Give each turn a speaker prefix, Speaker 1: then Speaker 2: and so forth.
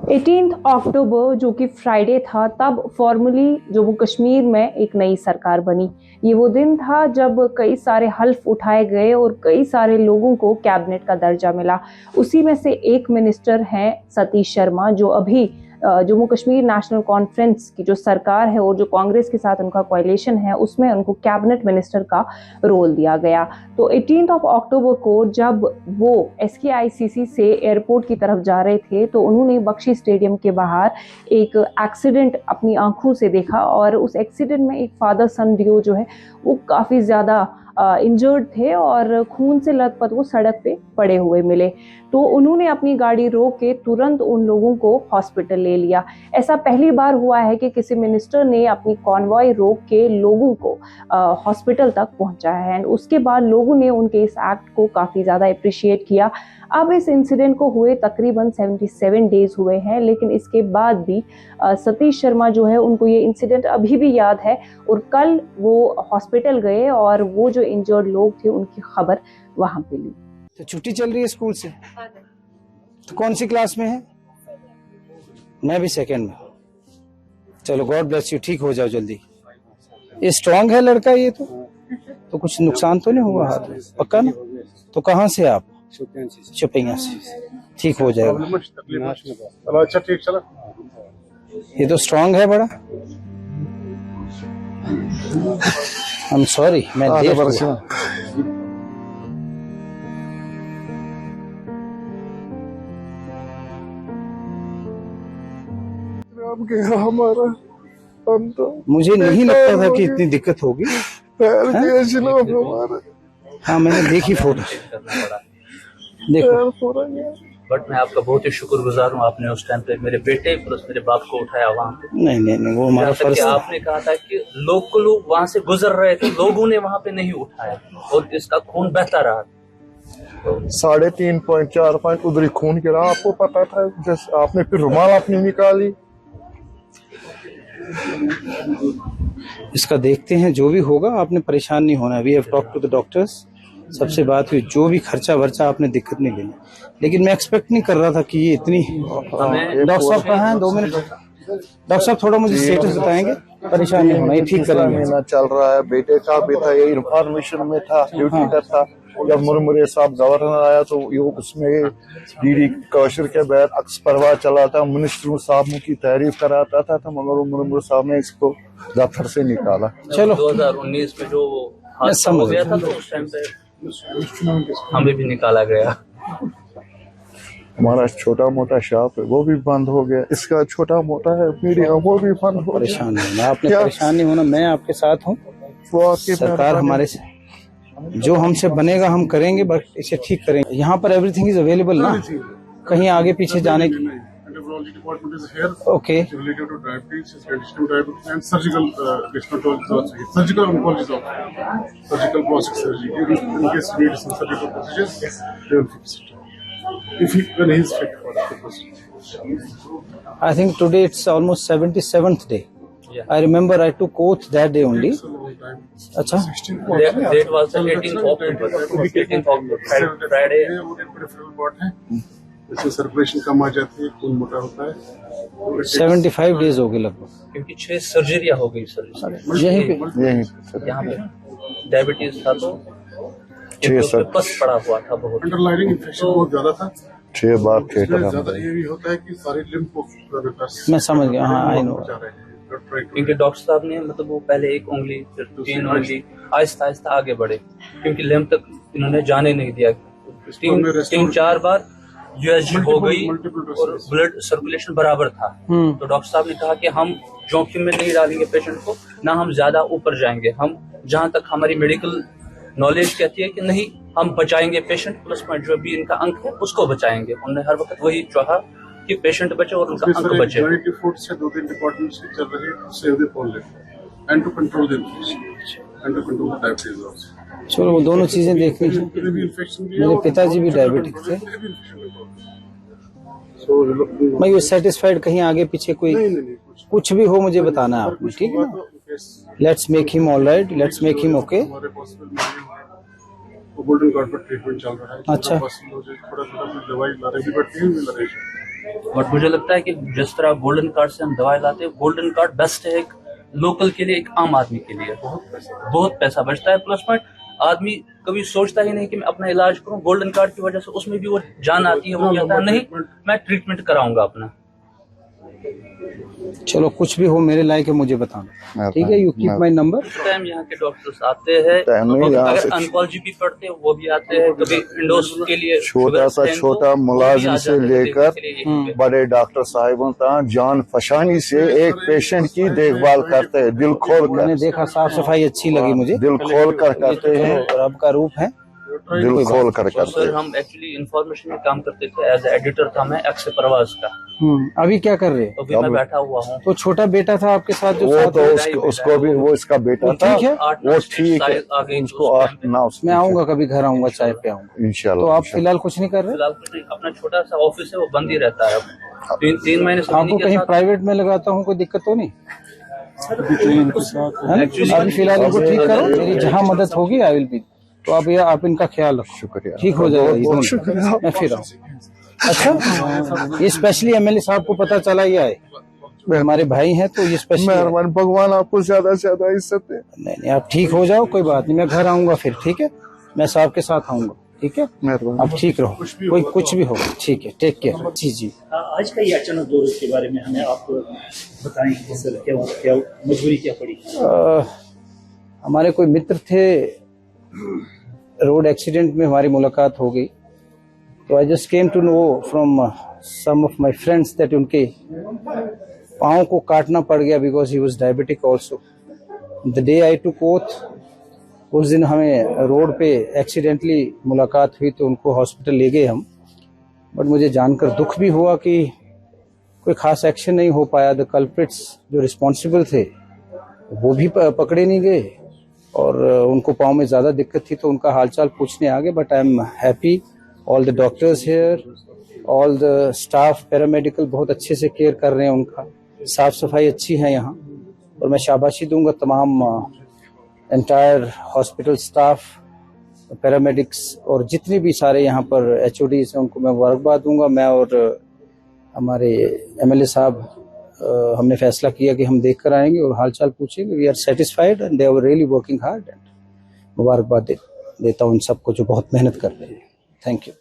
Speaker 1: 18 अक्टूबर जो कि फ्राइडे था, तब फॉर्मली जम्मू कश्मीर में एक नई सरकार बनी। ये वो दिन था जब कई सारे हल्फ उठाए गए और कई सारे लोगों को कैबिनेट का दर्जा मिला। उसी में से एक मिनिस्टर हैं सतीश शर्मा, जो अभी जम्मू कश्मीर नेशनल कॉन्फ्रेंस की जो सरकार है और जो कांग्रेस के साथ उनका कोalition है, उसमें उनको कैबिनेट मिनिस्टर का रोल दिया गया। तो 18 अक्टूबर को जब वो SKICC से एयरपोर्ट की तरफ जा रहे थे, तो उन्होंने बख्शी स्टेडियम के बाहर एक एक्सीडेंट अपनी आंखों से देखा और उस एक्सीडेंट में एक फादर सन डियो जो है वो काफ़ी ज़्यादा इंजर्ड थे और खून से लथपथ वो सड़क पे पड़े हुए मिले। तो उन्होंने अपनी गाड़ी रोक के तुरंत उन लोगों को हॉस्पिटल ले लिया। ऐसा पहली बार हुआ है कि किसी मिनिस्टर ने अपनी कॉन्वॉय रोक के लोगों को हॉस्पिटल तक पहुंचाया है। उसके बाद लोगों ने उनके इस एक्ट को काफ़ी ज़्यादा अप्रिशिएट किया। अब इस इंसिडेंट को हुए तकरीबन 77 डेज हुए हैं, लेकिन इसके बाद भी सतीश शर्मा जो है उनको ये इंसिडेंट अभी भी याद है और कल वो हॉस्पिटल गए और वो जो इंजर्ड लोग थे उनकी खबर वहां पे ली।
Speaker 2: तो छुट्टी चल रही है स्कूल से? तो कौन सी क्लास में है? मैं भी सेकंड में। चलो गॉड ब्लेस यू, ठीक हो जाओ जल्दी। ये स्ट्रांग है लड़का ये तो कुछ नुकसान तो नहीं हुआ हाथ में? पक्का ना? तो कहाँ से आप? शोपियां से। ठीक हो जाएगा।
Speaker 3: अच्छा ठीक चला।
Speaker 2: ये तो स्ट्रांग है बड़ा। आई एम सॉरी, मैं देर हुआ।
Speaker 3: हमारा
Speaker 2: मुझे नहीं लगता था कि इतनी दिक्कत होगी। हाँ मैंने देखी फोटो, देखो।
Speaker 4: बट मैं आपका बहुत ही शुक्रगुजार हूँ, आपने उस टाइम पे मेरे बेटे प्लस मेरे बाप को उठाया वहाँ पे।
Speaker 2: नहीं वो हमारा फर्ज था।
Speaker 4: आपने कहा था कि लोग वहाँ से गुजर रहे थे, लोगों ने वहाँ पे नहीं उठाया और इसका खून बहता रहा।
Speaker 3: 3.5 पॉइंट 4 पॉइंट उधर ही खून गिरा, आपको पता था। जैसे आपने फिर रुमाल अपनी निकाली।
Speaker 2: इसका देखते हैं, जो भी होगा। आपने परेशान नहीं होना। We have talk to the doctors. सबसे बात हुई, जो भी खर्चा वर्चा आपने दिक्कत नहीं लेनी। लेकिन मैं एक्सपेक्ट नहीं कर रहा था कि ये इतनी। डॉक्टर साहब कहाँ हैं? 2 मिनट। डॉक्टर साहब थोड़ा मुझे स्टेटस बताएंगे? परेशान नहीं होना, ये ठीक करेंगे।
Speaker 3: महीना चल रहा है, बेटे का भी था, ये इन्फॉर्मेशन में था, ड्यूटी पर था। जब मुरमुरे साहब गवर्नर आया तो ये उसमें डीडी कौशर के बाद अक्स परवाह चला था, मिनिस्टरों साहब की तारीफ कराता था, मगर मुरमुरे साहब ने इसको दफ्तर से निकाला।
Speaker 2: चलो
Speaker 4: 2019 में जो हादसा हो गया था तो उस टाइम पे हमें भी निकाला गया।
Speaker 3: हमारा छोटा मोटा शॉप है वो भी बंद हो गया, इसका छोटा मोटा है मीडिया वो भी बंद हो गया।
Speaker 2: परेशान नहीं होना, आपने परेशान नहीं होना। मैं आपके साथ हूँ। सरकार हमारे से जो हमसे बनेगा हम करेंगे, बट इसे ठीक करेंगे। यहाँ पर एवरीथिंग इज अवेलेबल ना, कहीं आगे पीछे जाने की। Okay I think today it's almost 77th day. Yeah. I remember I took oath that day only. अच्छा.
Speaker 4: That was the 18th October. 18th October Friday.
Speaker 3: इससे सर्कुलेशन कम आ जाती है, खून मोटा होता है।
Speaker 2: 75 डेज हो गए लगभग,
Speaker 4: क्योंकि 6 सर्जरियां हो गई सर।
Speaker 3: यही
Speaker 4: यहाँ पे डायबिटीज था तो
Speaker 3: 6
Speaker 4: पस पड़ा हुआ था बहुत।
Speaker 3: अंडरलाइनिंग इन्फेक्शन बहुत ज्यादा था। 6 बार ज्यादा ये भी होता है कि सारे लिम्फ।
Speaker 2: मैं समझ गया। हाँ आई नो।
Speaker 4: क्योंकि डॉक्टर साहब ने मतलब वो पहले 1 उंगली फिर 3 उंगली आहिस्ता आहिस्ता आगे बढ़े, क्योंकि लिम्फ तक इन्होंने जाने नहीं दिया। 3-4 बार USG हो गई और ब्लड सर्कुलेशन बराबर था। तो डॉक्टर साहब ने कहा कि हम जोखिम में नहीं डालेंगे पेशेंट को, ना हम ज्यादा ऊपर जाएंगे। हम जहां तक हमारी मेडिकल नॉलेज कहती है कि नहीं, हम बचाएंगे पेशेंट, प्लस पॉइंट जो भी इनका अंक है उसको बचाएंगे। उन्होंने हर वक्त वही चाहा कि पेशेंट बचे और उनका अंक बचे।
Speaker 3: से 2-3 डिपार्टमेंट से चल रही है, save the politics and to control the infection and to control the diabetes also.
Speaker 2: चलो वो दोनों चीजें देखनी थी। मेरे पिताजी भी डायबिटिक थे। मैं ये सेटिस्फाइड, कहीं आगे पीछे कोई कुछ भी हो मुझे बताना है आपने, ठीक है ना? Let's make him all right, let's make him okay.
Speaker 3: Golden card पर ट्रीटमेंट चल रहा है।
Speaker 2: अच्छा
Speaker 3: थोड़ा दवाई ला रही पड़ती है।
Speaker 4: बट मुझे लगता है कि जिस तरह गोल्डन कार्ड से हम दवाई लाते हैं, गोल्डन कार्ड बेस्ट है एक लोकल के लिए, एक आम आदमी के लिए। बहुत पैसा बचता है। प्लस पॉइंट, आदमी कभी सोचता ही नहीं कि मैं अपना इलाज करूं। गोल्डन कार्ड की वजह से उसमें भी वो जान आती है, वो कहता है नहीं मैं ट्रीटमेंट कराऊंगा अपना।
Speaker 2: चलो कुछ भी हो मेरे लायक है मुझे बताना, ठीक है। You keep my number.
Speaker 4: Time यहाँ के डॉक्टर्स आते हैं, अगर ऑन्कोलॉजी भी पढ़ते हैं वो भी आते हैं, कभी इंडोस के लिए
Speaker 3: छोटा मुलाजिम से लेकर बड़े डॉक्टर साहिबों तक जान फशानी से एक पेशेंट की देखभाल करते हैं, दिल खोल कर।
Speaker 2: मैंने देखा साफ सफाई अच्छी लगी मुझे,
Speaker 3: दिल खोल कर करते हैं,
Speaker 2: रब का रूप है,
Speaker 3: दिल खोल कर करते
Speaker 4: सर।
Speaker 3: हैं।
Speaker 4: हम एक्चुअली इंफॉर्मेशन में काम करते थे, एज एडिटर था मैं एक्स परवाज का।
Speaker 2: अभी क्या कर रहे हैं?
Speaker 4: तो अभी मैं बैठा हुआ हूँ।
Speaker 2: तो छोटा बेटा था आपके साथ जो
Speaker 3: वो
Speaker 2: साथ
Speaker 3: तो उसको भी, वो इसका बेटा था,
Speaker 2: ठीक है,
Speaker 3: वो ठीक है। उसको 8-9
Speaker 2: मैं आऊंगा कभी घर, आऊंगा चाय पे आऊंगा
Speaker 3: इंशाल्लाह।
Speaker 2: तो आप फिलहाल कुछ नहीं कर रहे?
Speaker 4: फिलहाल कुछ नहीं, अपना छोटा सा ऑफिस है वो बंद ही रहता है अब 3 महीने से।
Speaker 2: आपको कहीं प्राइवेट में लगाता हूँ, कोई दिक्कत तो नहीं? अभी फिलहाल इनको ठीक करो, मेरी जहाँ मदद होगी आई विल बी। तो आप इनका ख्याल रखो,
Speaker 3: शुक्रिया,
Speaker 2: ठीक हो जाएगा।
Speaker 3: बहुत शुक्रिया।
Speaker 2: मैं फिर आऊँ। अच्छा, ये स्पेशली एमएलए साहब को पता चला ये आए, हमारे भाई हैं, तो ये स्पेशली
Speaker 3: मेहरबान, भगवान आपको ज्यादा से ज्यादा इज्जत दे।
Speaker 2: नहीं, आप ठीक हो जाओ, कोई बात नहीं, मैं घर आऊंगा फिर, ठीक है। मैं साहब के साथ आऊंगा, ठीक है।
Speaker 3: मेहरबान,
Speaker 2: आप ठीक रहो, कोई कुछ भी हो, ठीक है, टेक केयर। जी जी।
Speaker 5: आज का ये अचानक दौरे के बारे में हमें आप बताएं सर, क्या मजबूरी क्या पड़ी?
Speaker 2: हमारे कोई मित्र थे, रोड एक्सीडेंट में हमारी मुलाकात हो गई, तो I just came to know from some of my friends that उनके पाँव को काटना पड़ गया because he was diabetic also. The day I took oath, उस दिन हमें रोड पे एक्सीडेंटली मुलाकात हुई, तो उनको हॉस्पिटल ले गए हम। बट मुझे जानकर दुख भी हुआ कि कोई खास एक्शन नहीं हो पाया। द कल्प्रिट्स जो रिस्पॉन्सिबल थे वो भी पकड़े नहीं गए, और उनको पाँव में ज़्यादा दिक्कत थी तो उनका हालचाल पूछने आ गए। But I am happy, all the doctors here, all the staff, paramedical बहुत अच्छे से केयर कर रहे हैं उनका, साफ सफाई अच्छी है यहाँ। और मैं शाबाशी दूंगा तमाम एंटायर हॉस्पिटल स्टाफ, पैरामेडिक्स और जितने भी सारे यहाँ पर एचओडीज हैं, उनको मैं मुबारकबाद दूंगा। मैं और हमारे एमएलए साहब हमने फैसला किया कि हम देख कर आएंगे और हालचाल पूछेंगे। We are satisfied and they are really working hard, एंड मुबारकबाद देता हूँ इन सबको जो बहुत मेहनत कर रहे हैं। Thank you.